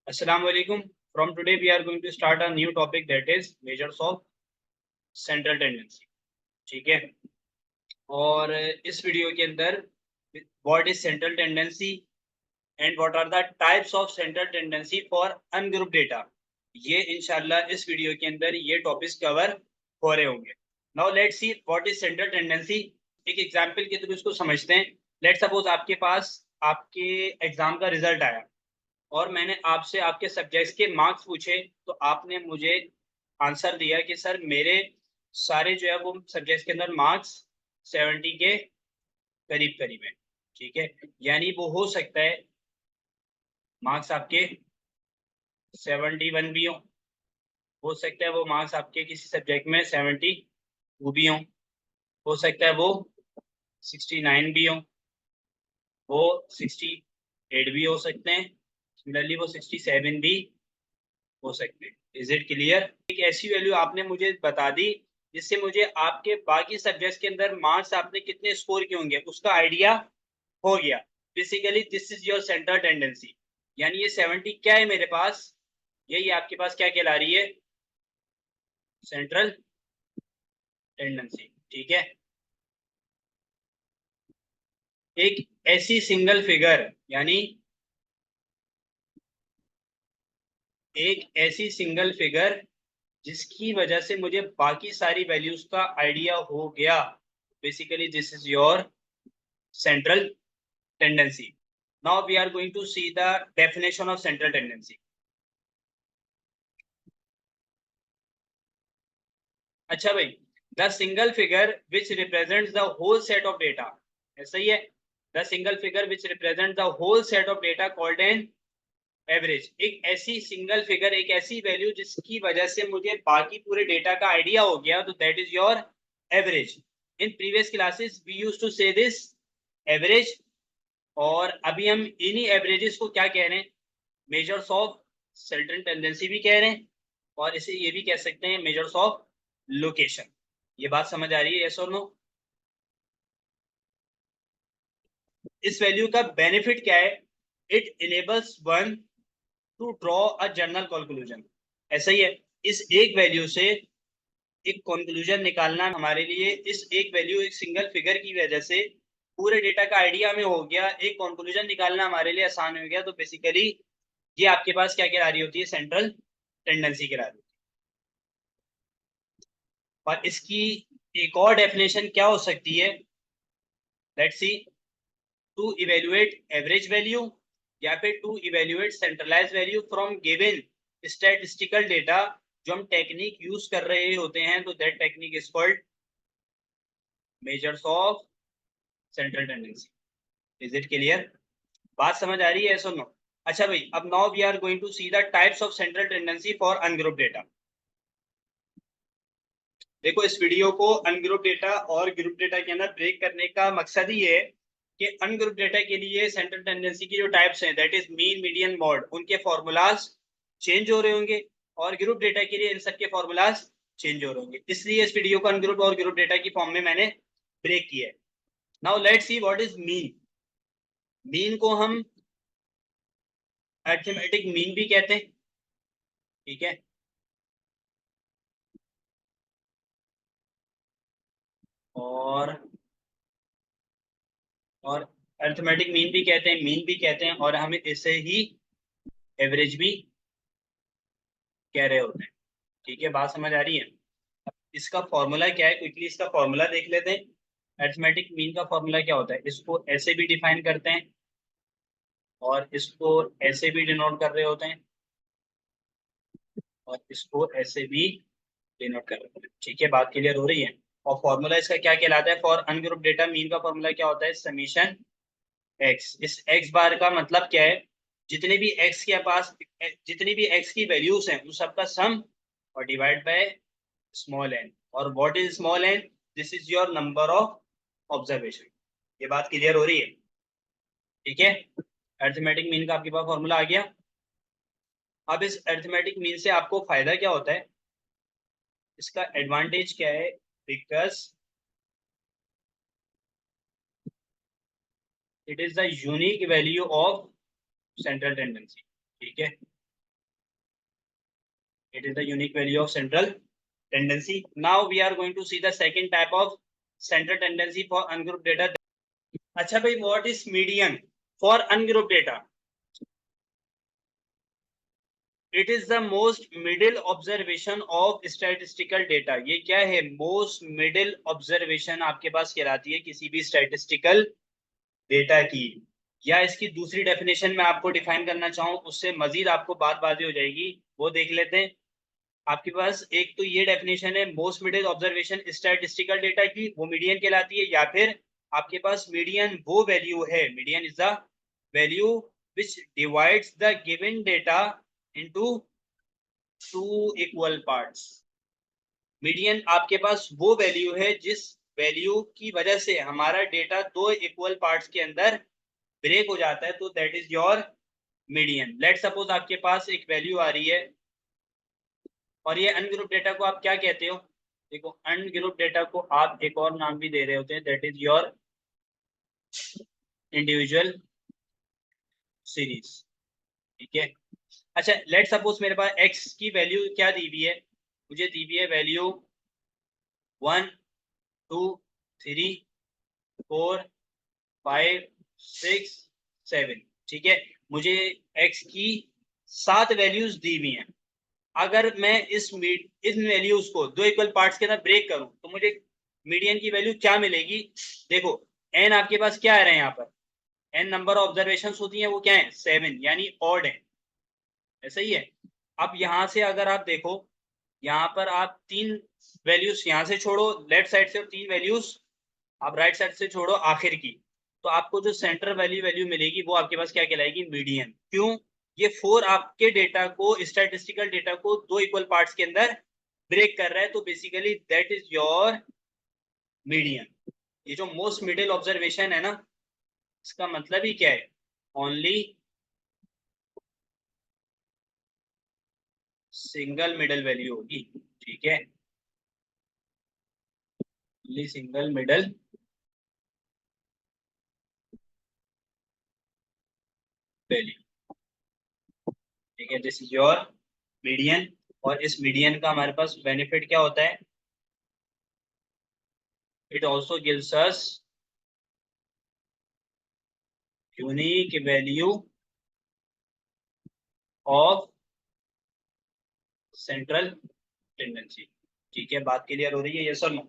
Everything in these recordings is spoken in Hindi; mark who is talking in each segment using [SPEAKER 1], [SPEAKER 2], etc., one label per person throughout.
[SPEAKER 1] Assalamu alaikum. From today we are going to start a new topic that is measures of central tendency. ठीक है. और इस वीडियो के अंदर what is central tendency and what are the types of central tendency for ungrouped data, ये इंशाल्लाह इस वीडियो के अंदर ये टॉपिक्स कवर हो रहे होंगे. Now let's see what is central tendency. एक एग्जांपल के थ्रू इसको समझते हैं. लेट्स सपोज आपके पास आपके एग्जाम का रिजल्ट आया और मैंने आपसे आपके सब्जेक्ट्स के मार्क्स पूछे, तो आपने मुझे आंसर दिया कि सर मेरे सारे जो है वो सब्जेक्ट्स के अंदर मार्क्स 70 के करीब करीब है. ठीक है, यानी वो हो सकता है मार्क्स आपके 71 भी हो सकता है वो मार्क्स आपके किसी सब्जेक्ट में 72 भी हो सकता है वो 69 भी वो 68 भी हो सकते हैं, सिमिलरली वो 67 भी हो सकते हैं. Is it clear? एक ऐसी वैल्यू आपने मुझे बता दी जिससे मुझे आपके बाकी सब्जेक्ट्स के अंदर मार्क्स आपने कितने स्कोर किए होंगे उसका आइडिया हो गया. Basically this is your central tendency. यानी ये 70 क्या है मेरे पास, यही आपके पास क्या कहला रही है, सेंट्रल टेंडेंसी. ठीक है, एक ऐसी सिंगल फिगर यानी एक ऐसी सिंगल फिगर जिसकी वजह से मुझे बाकी सारी वैल्यूज का आइडिया हो गया. Basically this is your central tendency. Now we are going to see the definition of central tendency. अच्छा भाई, the single figure which represents the whole set of data, ऐसा ही है. The single figure which represents the whole set of data called an average. एक ऐसी सिंगल फिगर, एक ऐसी वैल्यू जिसकी वजह से मुझे बाकी पूरे डेटा का आइडिया हो गया, तो that is your average. In previous classes we used to say this average, और अभी हम इन्हीं एवरेजेस को क्या कह रहे हैं, मेजर्स ऑफ सेंट्रल टेंडेंसी भी कह रहे हैं, और इसे ये भी कह सकते हैं मेजर्स ऑफ लोकेशन. ये बात समझ आ रही है, यस और नो? इस वैल्यू का बेनिफिट क्या है? It enables one two draw a general conclusion. ऐसा ही है, इस एक वैल्यू से एक कंक्लूजन निकालना हमारे लिए, इस एक वैल्यू एक सिंगल फिगर की वजह से पूरे डेटा का आइडिया में हो गया, एक कंक्लूजन निकालना हमारे लिए आसान हो गया. तो बेसिकली ये आपके पास क्या करा रही होती है, सेंट्रल टेंडेंसी करा रही होती है. और इसकी एक और डेफिनेशन क्या हो सकती है, let's see. To evaluate average value या फिर to evaluate centralize value from given statistical data, जो हम टेक्निक यूज कर रहे होते हैं, तो that technique is called measures of central tendency. Is it clear? बात समझ आ रही है, सुनो. अच्छा भाई, अब now we are going to see the types of central tendency for ungroup data. देखो, इस वीडियो को अनग्रुप डेटा और ग्रुप डेटा के अंदर ब्रेक करने का मकसद ही है कि अनग्रुप डेटा के लिए सेंट्रल टेंडेंसी की जो टाइप्स हैं, that is mean, median, mod, उनके फॉर्मूलाज चेंज हो रहे होंगे, और ग्रुप डेटा के लिए इन सब के फॉर्मूलाज चेंज हो रहे होंगे. इसलिए इस वीडियो को अनग्रुप और ग्रुप डेटा की फॉर्म में मैंने ब्रेक किया है. Now let's see what is mean. Mean को हम अरिथमेटिक मीन भी कहते हैं. ठीक है, और अरिथमेटिक मीन भी कहते हैं, मीन भी कहते हैं, और हमें इसे ही एवरेज भी कह रहे होते हैं. ठीक है, बात समझ आ रही है? इसका फॉर्मूला क्या है, क्विकली इसका फॉर्मूला देख लेते हैं. अरिथमेटिक मीन का फॉर्मूला क्या होता है, इसको ऐसे भी डिफाइन करते हैं और इसको ऐसे भी डिनोट कर रहे होते हैं और इसको ऐसे भी डिनोट कर रहे होते हैं. ठीक है, बात क्लियर हो रही है? और फॉर्मूला इसका क्या कहलाता है, फॉर अनग्रुप डेटा मीन का फॉर्मूला क्या होता है, समीशन एक्स. इस एक्स बार का मतलब क्या है, जितने भी एक्स के पास जितनी भी एक्स की वैल्यूज हैं उन सबका सम और डिवाइड बाय स्मॉल एन. और what is small N? This is your number of observation. ये बात क्लियर हो रही है? ठीक है, अरिथमेटिक मीन का आपके पास फॉर्मूला आ गया. अब इस अरिथमेटिक मीन से आपको फायदा क्या होता है, इसका एडवांटेज क्या है, because it is the unique value of central tendency. ठीक है, It is the unique value of central tendency. Now we are going to see the second type of central tendency for ungrouped data. अच्छा भाई, what is median for ungrouped data? It is the most middle observation of statistical data. ये क्या है? Most middle observation आपके पास कहलाती है किसी भी statistical data की। या इसकी दूसरी डेफिनेशन में आपको डिफाइन करना चाहूँ, उससे मजीद आपको बात बाजी हो जाएगी, वो देख लेते हैं। आपके पास एक तो ये डेफिनेशन है most middle observation statistical data की, वो मीडियन कहलाती है। या फिर आपके पास मीडियन वो वैल्यू है, median is the value which divides the given data into two equal parts. Median आपके पास वो वैल्यू है जिस वैल्यू की वजह से हमारा डेटा दो इक्वल पार्ट्स के अंदर ब्रेक हो जाता है, तो that is your median. Let suppose आपके पास एक वैल्यू आ रही है और ये अनग्रुप डेटा को आप क्या कहते हो? देखो, अनग्रुप डेटा को आप एक और नाम भी दे रहे होते हैं, that is your individual series. ठीक है। अच्छा, लेट सपोज मेरे पास x की वैल्यू क्या दी हुई है? मुझे दी हुई है वैल्यू 1 2 3 4 5 6 7। ठीक है, मुझे x की 7 वैल्यूज दी हुई हैं। अगर मैं इन वैल्यूज को दो इक्वल पार्ट्स के अंदर ब्रेक करूं तो मुझे मीडियन की वैल्यू क्या मिलेगी? देखो, n आपके पास क्या आ रहा है यहाँ पर? n नंबर ऑफ ऑब्जर्वेशंस होती हैं, वो क्या है? 7, यानी ऑड है। ऐसा ही है। अब यहाँ से अगर आप देखो, यहाँ पर आप 3 वैल्यूज यहाँ से छोड़ो लेफ्ट साइड से, और 3 वैल्यूज आप राइट साइड से छोड़ो आखिर की, तो आपको जो सेंटर वैल्यू मिलेगी वो आपके पास क्या कहलाएगी? मीडियन। क्यों? ये 4 आपके डेटा को, स्टैटिस्टिकल डेटा को दो इक्वल पार्ट्स के अंदर ब्रेक कर रहा है, तो basically that is your median. ये जो मोस्ट मिडिल ऑब्जर्वेशन है ना, इसका मतलब ही क्या है? ओनली सिंगल मिडल वैल्यू होगी। ठीक है, ओनली सिंगल मिडल वैल्यू। ठीक है, दिस इज योर मीडियन। और इस मीडियन का हमारे पास बेनिफिट क्या होता है? It also gives us unique value of central tendency. ठीक है, बात क्लियर हो रही है? यस और no?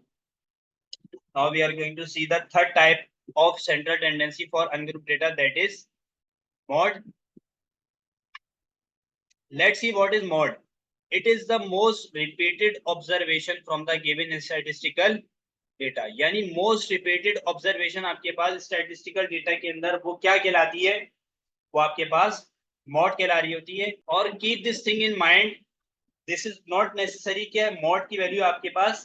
[SPEAKER 1] Now we are going to see the third type of central tendency for ungroup data, that is mode. Let's see what is mod. It is the most repeated observation from the given statistical data. यानी most repeated observation आपके पास statistical data के अंदर वो क्या कहलाती है? वो आपके पास mod कहला रही होती है। और keep this thing in mind, this is not necessary कि mod की वैल्यू आपके पास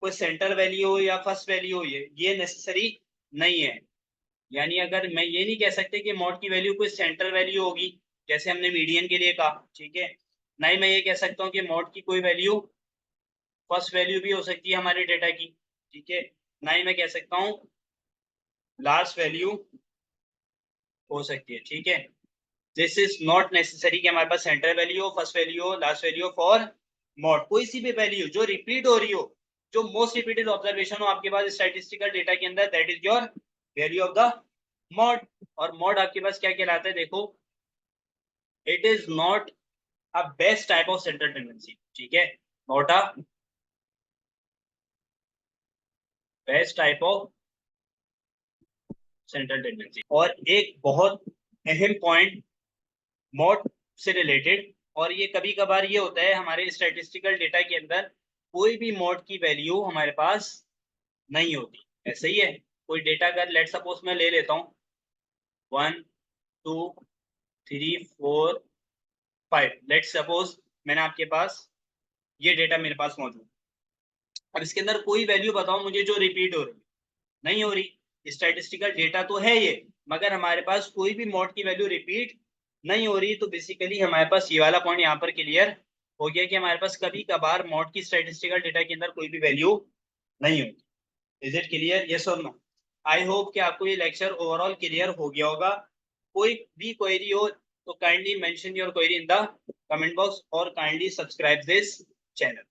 [SPEAKER 1] कोई सेंटर वैल्यू हो या फर्स्ट वैल्यू हो, ये नेसेसरी नहीं है। यानी अगर मैं ये नहीं कह सकते कि mod की वैल्यू कोई सेंट्रल वैल्यू होगी जैसे हमने मीडियन के लिए कहा। ठीक है, ना ही मैं ये कह सकता हूँ कि mod की कोई वैल्यू फर्स्ट वैल्यू भी हो सकती है हमारे डेटा की। ठीक है, ना ही मैं कह सकता हूँ लास्ट वैल्यू हो सकती है। ठीक है, दिस इज नॉट नेसेसरी कि हमारे पास सेंट्रल वैल्यू हो, फर्स्ट वैल्यू हो, लास्ट वैल्यू हो फॉर mod। कोई सी भी वैल्यू जो रिपीट हो रही हो, जो मोस्ट रिपीटेड ऑब्जर्वेशन हो आपके पास स्टैटिस्टिकल डेटा के अंदर, that is your value of the mod। और mod आपके पास क्या कहलाता है? देखो, it is not a best type of central tendency। ठीक है, not a best type of central tendency। और एक बहुत अहम पॉइंट mod से रिलेटेड, और ये कभी कभार ये होता है हमारे स्टैटिस्टिकल डेटा के अंदर, कोई भी mod की वैल्यू हमारे पास नहीं होती। ऐसा ही है, कोई डेटा अगर लेट सपोज मैं ले लेता हूँ 1 2 3 4 5, लेट सपोज मैंने आपके पास ये डेटा मेरे पास मौजूद। अब इसके अंदर कोई वैल्यू बताओ मुझे जो रिपीट हो रही है? नहीं हो रही। स्टैटिस्टिकल डेटा तो है ये, मगर हमारे पास कोई भी mod की वैल्यू रिपीट नहीं हो रही। तो बेसिकली हमारे पास ये वाला पॉइंट यहाँ पर क्लियर हो गया कि हमारे पास कभी कभार mod की स्टैटिस्टिकल डेटा के अंदर कोई भी वैल्यू नहीं होती। Is it clear? यस और नो? आई होप कि आपको ये लेक्चर ओवरऑल क्लियर हो गया होगा। कोई भी क्वेरी हो So kindly mention your query in the comment box or kindly subscribe this channel.